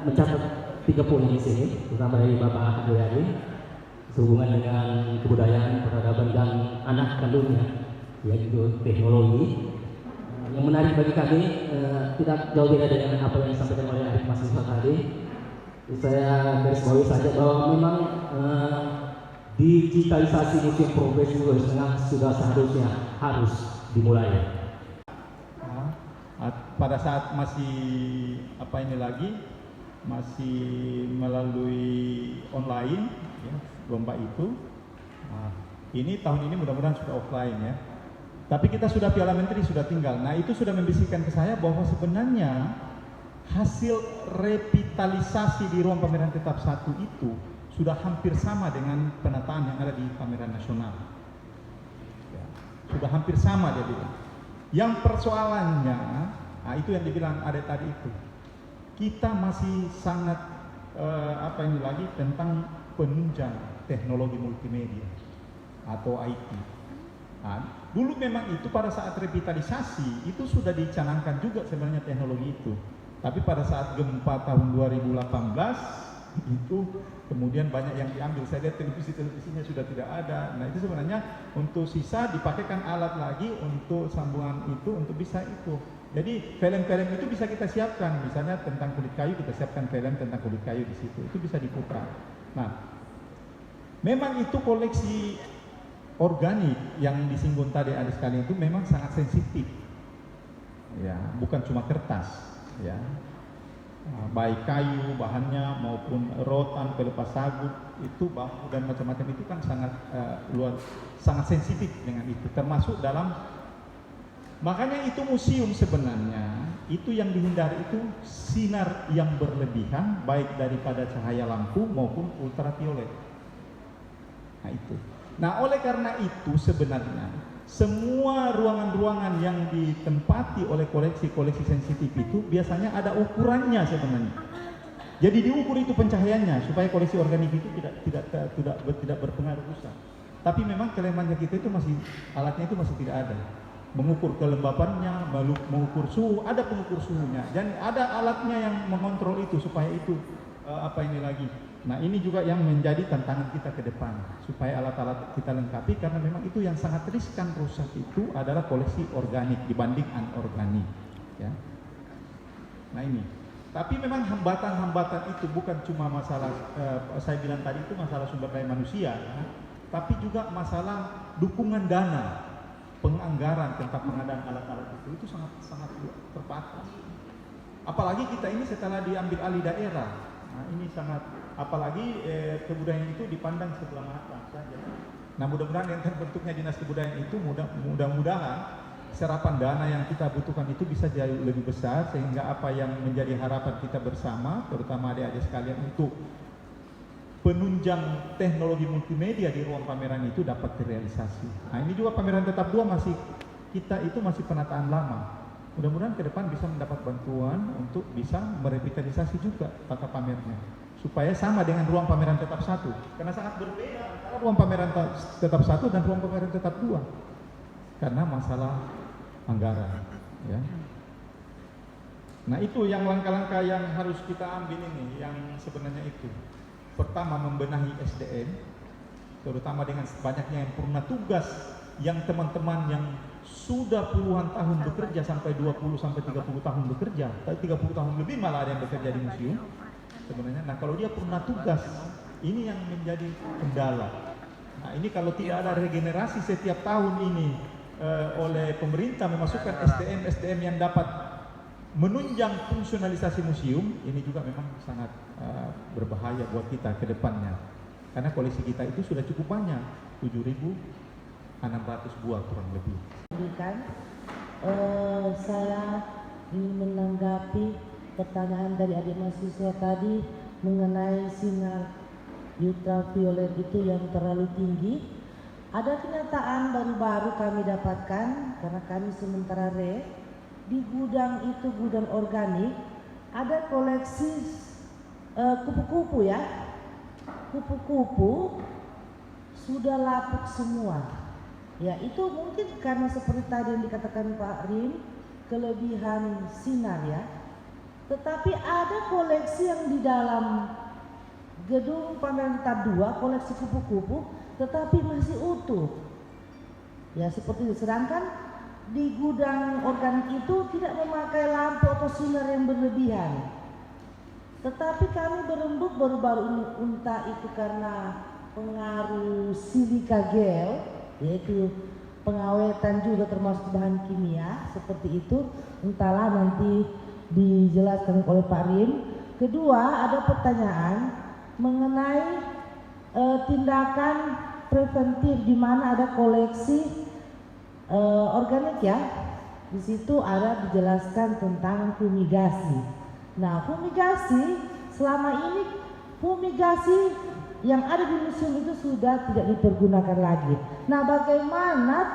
mencatat 3 poin di sini, terutama dari Bapak Adoyani, sehubungan dengan kebudayaan, peradaban dan anak kandungnya, yaitu teknologi. Yang menarik bagi kami tidak jauh beda dengan apa yang disampaikan oleh adik mahasiswa tadi. Saya garis bawahi saja bahwa memang digitalisasi museum progres sudah seharusnya harus dimulai. Pada saat masih masih melalui online ya, lomba itu. Ini tahun ini mudah-mudahan sudah offline ya. Tapi kita sudah Piala Menteri sudah tinggal. Nah itu sudah membisikkan ke saya bahwa sebenarnya hasil revitalisasi di ruang pameran tetap 1 itu sudah hampir sama dengan penataan yang ada di pameran nasional. Ya, sudah hampir sama dia bilang. Yang persoalannya, itu yang dibilang ada tadi itu. Kita masih sangat tentang penunjang teknologi multimedia atau IT. Dulu memang itu pada saat revitalisasi itu sudah dicanangkan juga sebenarnya teknologi itu. Tapi pada saat gempa tahun 2018 itu kemudian banyak yang diambil. Saya lihat televisinya sudah tidak ada. Nah itu sebenarnya untuk sisa dipakaikan alat lagi untuk sambungan itu untuk bisa itu. Jadi film-film itu bisa kita siapkan. Misalnya tentang kulit kayu kita siapkan film tentang kulit kayu di situ. Itu bisa diputar. Nah, memang itu koleksi organik yang disinggung tadi ada sekali itu memang sangat sensitif. Ya, bukan cuma kertas, ya. Baik kayu bahannya maupun rotan, pelepas sabut itu bambu dan macam-macam itu kan sangat sensitif dengan itu, termasuk dalam. Makanya itu museum sebenarnya itu yang dihindari itu sinar yang berlebihan baik daripada cahaya lampu maupun ultraviolet. Nah itu. Nah oleh karena itu sebenarnya semua ruangan-ruangan yang ditempati oleh koleksi-koleksi sensitif itu biasanya ada ukurannya sebenarnya. Jadi diukur itu pencahayaannya supaya koleksi organik itu tidak berpengaruh rusak. Tapi memang kelemahannya kita itu masih alatnya itu masih tidak ada. Mengukur kelembapannya, mengukur suhu, ada pengukur suhunya dan ada alatnya yang mengontrol itu supaya itu Nah ini juga yang menjadi tantangan kita ke depan supaya alat-alat kita lengkapi karena memang itu yang sangat riskan rusak itu adalah koleksi organik dibanding anorganik ya. Nah ini tapi memang hambatan-hambatan itu bukan cuma masalah saya bilang tadi itu masalah sumber daya manusia ya, tapi juga masalah dukungan dana penganggaran tentang pengadaan alat-alat itu sangat terbatas apalagi kita ini setelah diambil alih daerah. Nah ini sangat apalagi kebudayaan itu dipandang sebelah mata saja. Nah mudah-mudahan dengan terbentuknya dinas kebudayaan itu mudah-mudahan serapan dana yang kita butuhkan itu bisa jauh lebih besar sehingga apa yang menjadi harapan kita bersama terutama adik-adik sekalian untuk penunjang teknologi multimedia di ruang pameran itu dapat terrealisasi. Nah ini juga pameran tetap 2 kita itu masih penataan lama. Mudah-mudahan ke depan bisa mendapat bantuan untuk bisa merevitalisasi juga tata pamernya supaya sama dengan ruang pameran tetap 1 karena sangat berbeda antara ruang pameran tetap 1 dan ruang pameran tetap 2 karena masalah anggaran ya. Nah itu yang langkah-langkah yang harus kita ambil ini yang sebenarnya itu pertama membenahi SDM terutama dengan banyaknya yang purna tugas yang teman-teman yang sudah puluhan tahun bekerja sampai 20 sampai 30 tahun bekerja, 30 tahun lebih malah ada yang bekerja di museum sebenarnya. Nah kalau dia purna tugas, ini yang menjadi kendala. Nah ini kalau tidak ada regenerasi setiap tahun ini oleh pemerintah memasukkan SDM yang dapat menunjang fungsionalisasi museum, ini juga memang sangat berbahaya buat kita ke depannya. Karena koleksi kita itu sudah cukup banyak, 7.600 buah kurang lebih. Saya ingin menanggapi pertanyaan dari adik mahasiswa tadi mengenai sinar ultraviolet itu yang terlalu tinggi. Ada kenyataan baru-baru kami dapatkan karena kami sementara di gudang itu gudang organik ada koleksi kupu-kupu ya, kupu-kupu sudah lapuk semua. Ya itu mungkin karena seperti tadi yang dikatakan Pak Rim, kelebihan sinar ya. Tetapi ada koleksi yang di dalam gedung pameran tingkat 2, koleksi kupu-kupu, tetapi masih utuh. Ya seperti itu. Sedangkan di gudang organik itu tidak memakai lampu atau sinar yang berlebihan. Tetapi kami berembuk baru-baru ini, entah itu karena pengaruh silika gel, yaitu pengawetan juga termasuk bahan kimia seperti itu, entahlah nanti dijelaskan oleh Pak Rim. Kedua, ada pertanyaan mengenai tindakan preventif di mana ada koleksi organik ya. Di situ ada dijelaskan tentang fumigasi. Nah, fumigasi selama ini fumigasi yang ada di museum itu sudah tidak dipergunakan lagi. Nah, bagaimana